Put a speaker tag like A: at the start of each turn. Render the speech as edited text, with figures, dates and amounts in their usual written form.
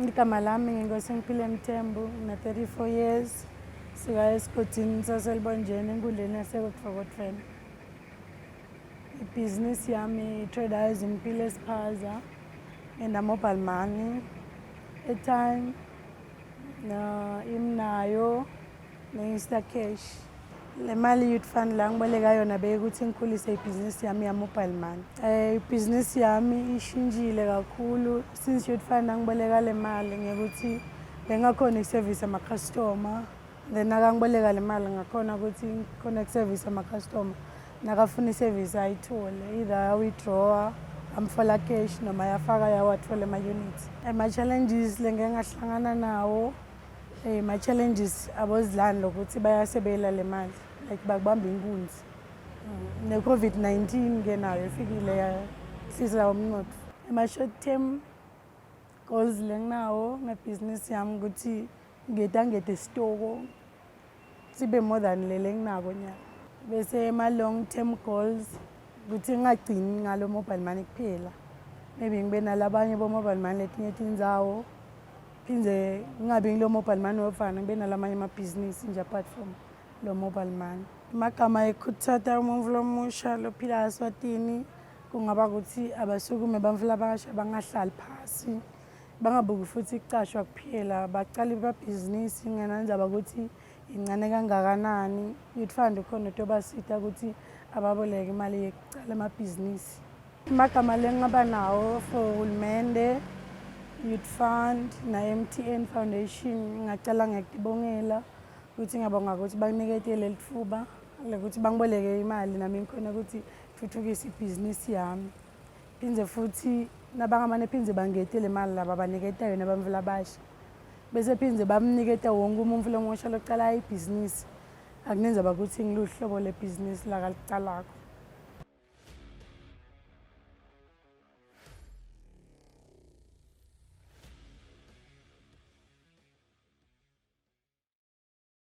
A: Igama lami Nkhosingphile Mthembu, ngina-34 years, sika esigodini saselibonjeni enkundleni yasekutfokotfeni. Ibhizinisi yami i-traders impilo esiphaza, ngina-mobile money, airtime, imnayo, ne-Insta cash. Le mali youth fund la ngiboleka yona bekuthi ngikhulise ibhizinisi yami ya-mobile money. Ibhizinisi yami ishintshile kakhulu since youth fund angiboleka le mali ngekuthi bengakhona ukuservice ama-customer, then akangiboleka le mali ngakhona ukuthi ngikhona ukuservice ama-customer nakafuna iservice ayithole, either withdrawer, amfola cash noma yafaka yawathola ama-units. Ama-challenges lengeke ngahlangana nawo, ma-challenges abozidlani ukuthi bayasebela le mali, like bakubamba inkunzi. Ne-COVID-19 ke nayo ifikile yahlisa umnotho. Ama-short term goals lenginawo ngebhizinisi yami ukuthi ngiyetangete isitoko sibe more than lele enginako nyalo. Bese ama-long term goals ukuthi ngingagcini ngalo mobile money kuphela. Maybe ngibe nalabanye bo-mobile money letinye tindzawo, phindze ngingabi ngilo mobile money wofana, ngibe nalamanye amabhizinisi nje apart from lo mobile money. Amagama ekuthatha umuntu lomusha lophila eSwatini kungaba ukuthi abasukume bantfu labasha bangahlali phasi, bangabuki futhi kucashwa kuphela, bacale ibhizinisi ngenandzaba ukuthi incane kangakanani. Youth fund ukhona utobasita ukuthi ababoleke imali yekucala amabhizinisi. Amagama lengingaba nawo for uhulumende, Youth Fund na-MTN Foundation, ngingacala ngekubongela ukuthi ngiyabonga ukuthi banginikete leli thuba lokuthi bangiboleke imali nami ngikhona ukuthi ngithuthukise ibhizinisi yami. Phindze futhi nabangamane phindze bangete le mali laba baniketa yona bantfu labasha. Bese phindze bamniketa wonke umuntu lomusha locala ibhizinisi. Akunendzaba ukuthi ngiluhlobo lebhizinisi lakalicalako.